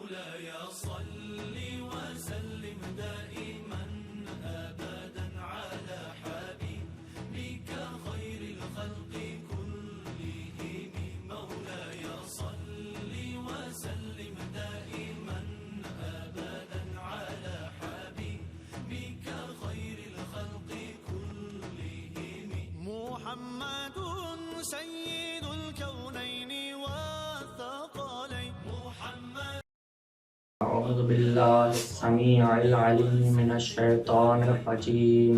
مولاي صل وسلم دائما أبدا على حبيبك خير الخلق كلهم مولاي صل وسلم دائما أبدا على حبيبك خير الخلق كلهم محمد سيد الكونين والثقلين محمد. أعوذ بالله السميع العليم من الشيطان الرجيم.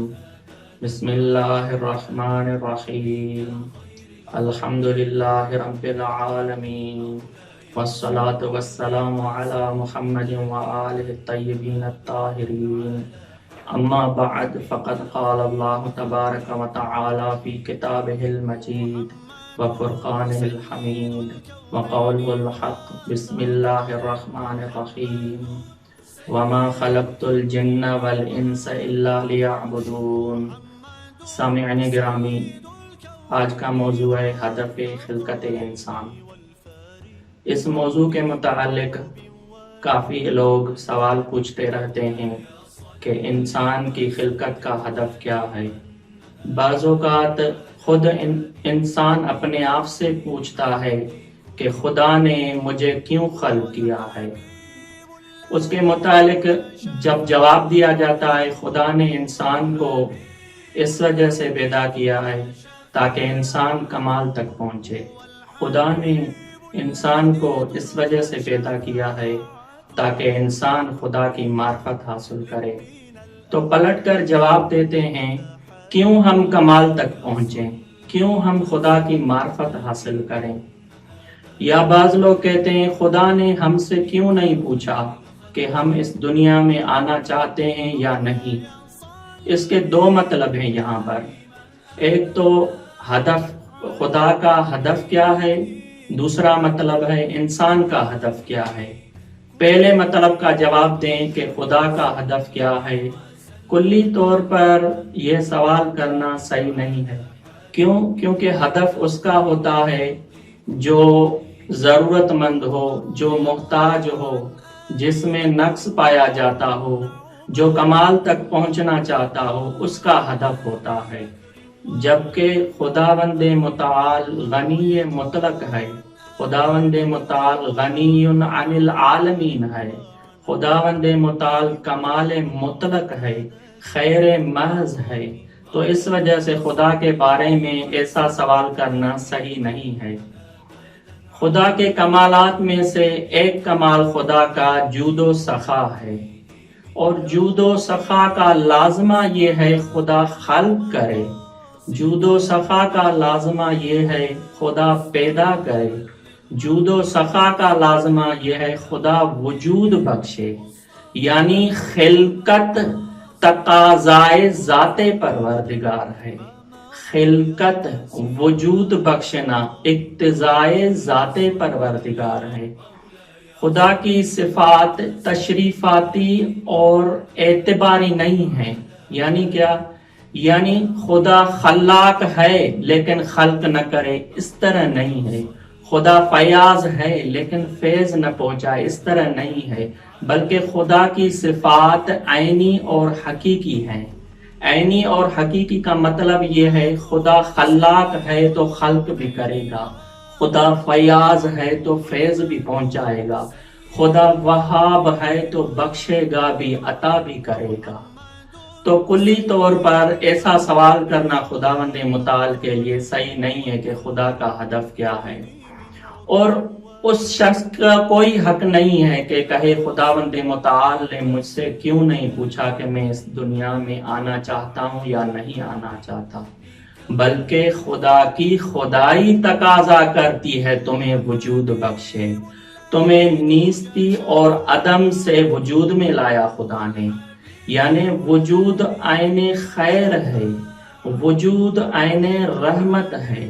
بسم الله الرحمن الرحيم. الحمد لله رب العالمين والصلاة والسلام على محمد وآله الطيبين الطاهرين. أما بعد فقد قال الله تبارك وتعالى في كتابه المجيد وفرقانه الحميد وقوله الحق. بسم الله الرحمن الرحيم. وما خلقت الجن والانس الا ليعبدون. سامعین گرامی، آج کا موضوع ہے ہدف خلقت انسان. اس موضوع کے متعلق کافی لوگ سوال پوچھتے رہتے ہیں کہ انسان کی خلقت کا ہدف کیا ہے. بعض اوقات خود انسان اپنے آپ سے پوچھتا ہے کہ خدا نے مجھے کیوں خلق کیا ہے. اس کے متعلق جب جواب دیا جاتا ہے خدا نے انسان کو اس وجہ سے پیدا کیا ہے تاکہ انسان کمال تک پہنچے. خدا نے انسان کو اس وجہ سے پیدا کیا ہے تاکہ انسان خدا کی معرفت حاصل کرے. تو پلٹ کر جواب دیتے ہیں کیوں ہم کمال تک پہنچیں، کیوں ہم خدا کی معرفت حاصل کریں. یا بعض لوگ کہتے ہیں خدا نے ہم سے کیوں نہیں پوچھا کہ ہم اس دنیا میں آنا چاہتے ہیں یا نہیں. اس کے دو مطلب ہیں یہاں پر. ایک تو ہدف، خدا کا ہدف کیا ہے، دوسرا مطلب ہے انسان کا ہدف کیا ہے. پہلے مطلب کا جواب دیں کہ خدا کا ہدف کیا ہے. کلی طور پر یہ سوال کرنا صحیح نہیں ہے. کیونکہ ہدف اس کا ہوتا ہے جو ضرورت مند ہو، جو محتاج ہو، جس میں نقص پایا جاتا ہو، جو کمال تک پہنچنا چاہتا ہو، اس کا ہدف ہوتا ہے. جبکہ خداوند متعال غنی مطلق ہے، خداوند متعال غنی عن العالمین ہے، خداوند متعال کمال مطلق ہے، خیر محض ہے. تو اس وجہ سے خدا کے بارے میں ایسا سوال کرنا صحیح نہیں ہے. خدا کے کمالات میں سے ایک کمال خدا کا جود و سخا ہے، اور جود و سخا کا لازمہ یہ ہے خدا خلق کرے. جود و سخا کا لازمہ یہ ہے خدا پیدا کرے. جود و سخا کا لازمہ یہ ہے خدا وجود بخشے. یعنی خلقت تقاضائے ذات پروردگار ہے. خلقت وجود بخشنا اقتضائے ذات پروردگار ہے. خدا کی صفات تشریفاتی اور اعتباری نہیں ہیں. یعنی کیا؟ یعنی خدا خلاق ہے لیکن خلق نہ کرے، اس طرح نہیں ہے. خدا فیاض ہے لیکن فیض نہ پہنچائے، اس طرح نہیں ہے. بلکہ خدا کی صفات عینی اور حقیقی ہیں. عینی اور حقیقی کا مطلب یہ ہے خدا خلاق ہے تو خلق بھی کرے گا، خدا فیاض ہے تو فیض بھی پہنچائے گا، خدا وہاب ہے تو بخشے گا بھی، عطا بھی کرے گا. تو کلی طور پر ایسا سوال کرنا خداوند متعال کے لیے صحیح نہیں ہے کہ خدا کا ہدف کیا ہے. اور اس شخص کا کوئی حق نہیں ہے کہ کہے خداوند متعال نے مجھ سے کیوں نہیں پوچھا کہ میں اس دنیا میں آنا چاہتا ہوں یا نہیں آنا چاہتا. بلکہ خدا کی خدائی تقاضا کرتی ہے تمہیں وجود بخشے. تمہیں نیستی اور عدم سے وجود میں لایا خدا نے. یعنی وجود عین خیر ہے، وجود عین رحمت ہے،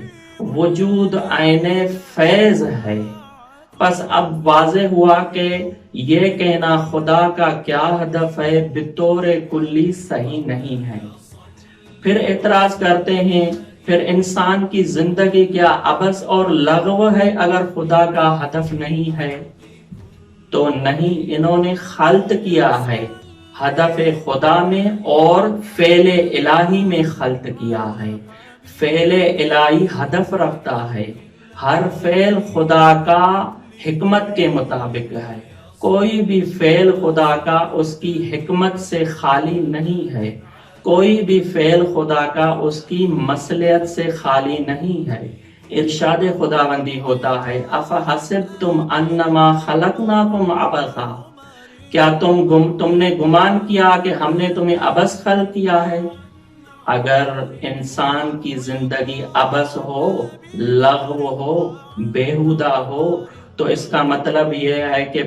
وجود عین فیض ہے. پس اب واضح ہوا کہ یہ کہنا خدا کا کیا ہدف ہے بطور کلی صحیح نہیں ہے. پھر اعتراض کرتے ہیں پھر انسان کی زندگی کیا عبث اور لغو ہے اگر خدا کا ہدف نہیں ہے؟ تو نہیں، انہوں نے خلط کیا ہے ہدف خدا میں اور فعل الہی میں خلط کیا ہے۔ فعل الہی ہدف رکھتا ہے، ہر فعل خدا کا حکمت کے مطابق ہے، کوئی بھی فعل خدا کا اس کی حکمت سے خالی نہیں ہے، کوئی بھی فعل خدا کا اس کی مصلحت سے خالی نہیں ہے۔ ارشاد خداوندی ہوتا ہے افحسبتم انما خلقناکم عبثا، کیا تم نے گمان کیا کہ ہم نے تمہیں عبث خلق کیا ہے؟ اگر انسان کی زندگی عبث ہو، لغو ہو، بیہودہ ہو، تو اس کا مطلب یہ ہے کہ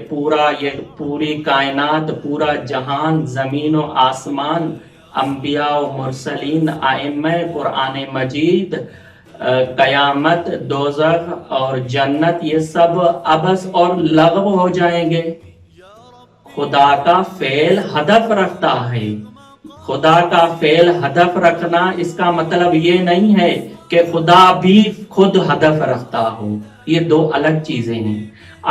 پوری کائنات، پورا جہان، زمین و آسمان، انبیاء و مرسلین، ائمہ قرآن مجید، قیامت، دوزخ اور جنت، یہ سب عبث اور لغو ہو جائیں گے۔ خدا کا فعل ہدف رکھتا ہے، خدا کا فعل ہدف رکھنا اس کا مطلب یہ نہیں ہے کہ خدا بھی خود ہدف رکھتا ہو، یہ دو الگ چیزیں ہیں۔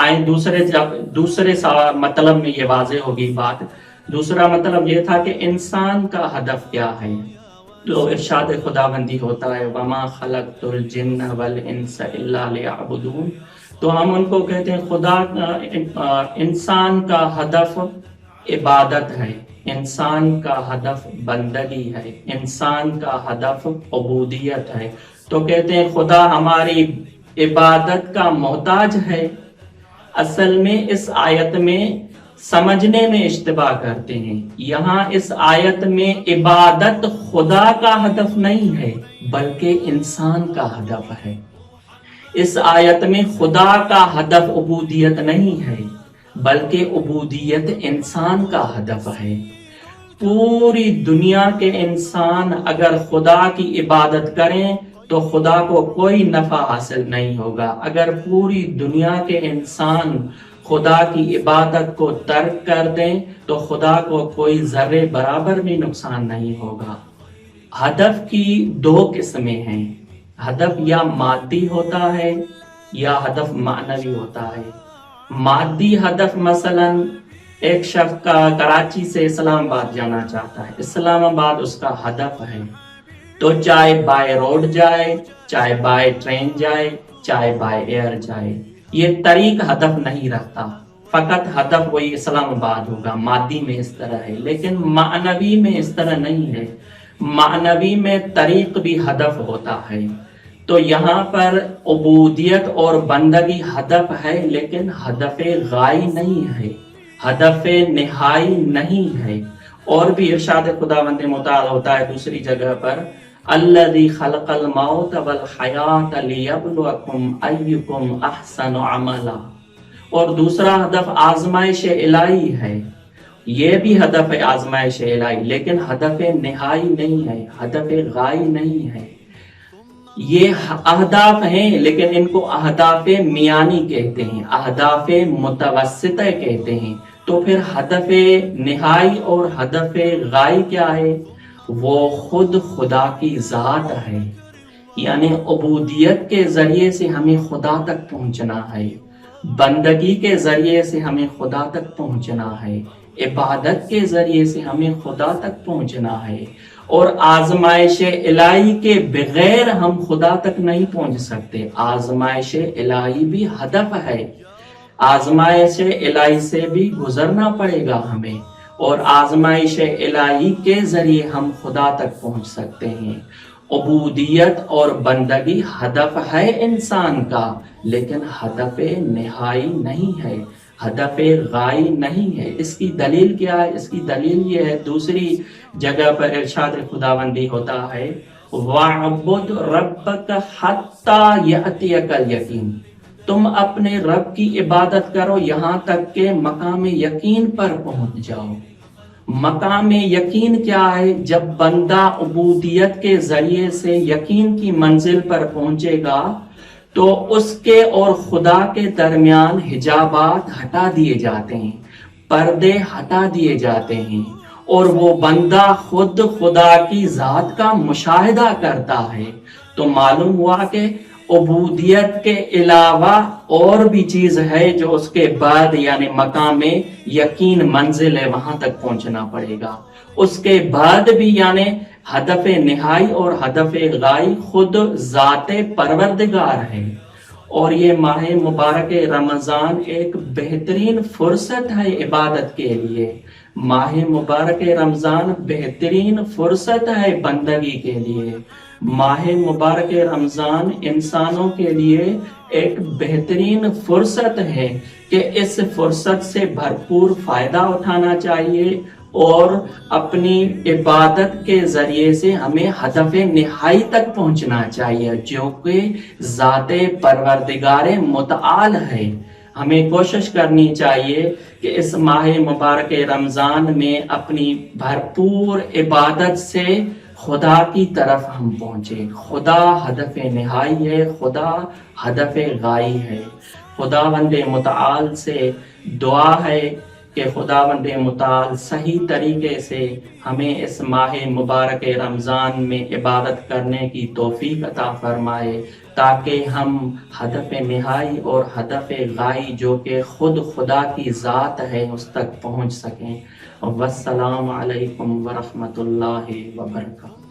آئیں دوسرے مطلب میں یہ واضح ہوگی بات۔ دوسرا مطلب یہ تھا کہ انسان کا ہدف کیا ہے، تو ارشاد خداوندی ہوتا ہے وَمَا خَلَقْتُ الْجِنَّ وَالْإِنسَ إِلَّا لِيَعْبُدُونَ، تو ہم ان کو کہتے ہیں خدا انسان کا ہدف عبادت ہے، انسان کا ہدف بندگی ہے، انسان کا ہدف عبودیت ہے، تو کہتے ہیں خدا ہماری عبادت کا محتاج ہے۔ اصل میں اس آیت میں سمجھنے میں اشتباہ کرتے ہیں، یہاں اس آیت میں عبادت خدا کا ہدف نہیں ہے بلکہ انسان کا ہدف ہے۔ اس آیت میں خدا کا ہدف عبودیت نہیں ہے بلکہ عبودیت انسان کا ہدف ہے۔ پوری دنیا کے انسان اگر خدا کی عبادت کریں تو خدا کو کوئی نفع حاصل نہیں ہوگا، اگر پوری دنیا کے انسان خدا کی عبادت کو ترک کر دیں تو خدا کو کوئی ذرے برابر بھی نقصان نہیں ہوگا۔ ہدف کی دو قسمیں ہیں، ہدف یا مادی ہوتا ہے یا ہدف معنوی ہوتا ہے۔ مادی ہدف مثلا ایک شخص کا کراچی سے اسلام آباد جانا چاہتا ہے، اسلام آباد اس کا ہدف ہے، تو چاہے بائی روڈ جائے، چاہے بائی ٹرین جائے، چاہے بائی ایئر جائے، یہ طریق ہدف نہیں رکھتا، فقط ہدف وہی اسلام آباد ہوگا۔ مادی میں اس طرح ہے، لیکن معنوی میں اس طرح نہیں ہے، معنوی میں طریق بھی ہدف ہوتا ہے۔ تو یہاں پر عبودیت اور بندگی ہدف ہے لیکن ہدف غائی نہیں ہے، ہدف نہائی نہیں ہے۔ اور بھی ارشاد خداوند متعال ہوتا ہے دوسری جگہ پر الذی خلق الموت والحیات لیبلوکم ایکم احسن عملا، اور دوسرا ہدف آزمائش الہی ہے، یہ بھی ہدف ہے آزمائش الہی لیکن ہدف نہائی نہیں ہے، ہدف غائی نہیں ہے۔ یہ اہداف ہیں لیکن ان کو اہداف میانی کہتے ہیں، اہداف متوسطہ کہتے ہیں۔ تو پھر ہدف نہائی اور ہدف غائی کیا ہے؟ وہ خود خدا کی ذات ہے، یعنی عبودیت کے ذریعے سے ہمیں خدا تک پہنچنا ہے، بندگی کے ذریعے سے ہمیں خدا تک پہنچنا ہے، عبادت کے ذریعے سے ہمیں خدا تک پہنچنا ہے، اور آزمائش الہی کے بغیر ہم خدا تک نہیں پہنچ سکتے۔ آزمائش الہی بھی ہدف ہے، آزمائش الہی سے بھی گزرنا پڑے گا ہمیں، اور آزمائش الہی کے ذریعے ہم خدا تک پہنچ سکتے ہیں۔ عبودیت اور بندگی ہدف ہے انسان کا لیکن ہدف نہائی نہیں ہے، ہدف غائی نہیں ہے۔ اس کی دلیل کیا ہے؟ اس کی دلیل یہ ہے، دوسری جگہ پر ارشاد خداوندی ہوتا ہے وَاعْبُدْ رَبَّكَ حَتَّى يَأْتِيَكَ الْيَقِينُ، تم اپنے رب کی عبادت کرو یہاں تک کہ مقام یقین پر پہنچ جاؤ۔ مقام یقین کیا ہے؟ جب بندہ عبودیت کے ذریعے سے یقین کی منزل پر پہنچے گا تو اس کے اور خدا کے درمیان حجابات ہٹا دیے جاتے ہیں، پردے ہٹا دیے جاتے ہیں، اور وہ بندہ خود خدا کی ذات کا مشاہدہ کرتا ہے۔ تو معلوم ہوا کہ عبودیت کے علاوہ اور بھی چیز ہے جو اس کے بعد یعنی مقام یقین منزل ہے، وہاں تک پہنچنا پڑے گا۔ اس کے بعد بھی یعنی ہدف نہائی اور ہدف غائی خود ذات پروردگار ہے۔ اور یہ ماہ مبارک رمضان ایک بہترین فرصت ہے عبادت کے لیے۔ ماہ مبارک رمضان بہترین فرصت ہے بندگی کے لیے۔ ماہ مبارک رمضان انسانوں کے لیے ایک بہترین فرصت ہے کہ اس فرصت سے بھرپور فائدہ اٹھانا چاہیے اور اپنی عبادت کے ذریعے سے ہمیں ہدف نہائی تک پہنچنا چاہیے جو کہ ذات پروردگار متعال ہے۔ ہمیں کوشش کرنی چاہیے کہ اس ماہ مبارک رمضان میں اپنی بھرپور عبادت سے خدا کی طرف ہم پہنچے۔ خدا ہدف نہائی ہے، خدا ہدف غائی ہے۔ خداوند متعال سے دعا ہے کہ خداوند متعال صحیح طریقے سے ہمیں اس ماہ مبارک رمضان میں عبادت کرنے کی توفیق عطا فرمائے تاکہ ہم ہدف نہائی اور ہدف غائی جو کہ خود خدا کی ذات ہے اس تک پہنچ سکیں۔ والسلام علیکم ورحمۃ اللہ وبرکاتہ۔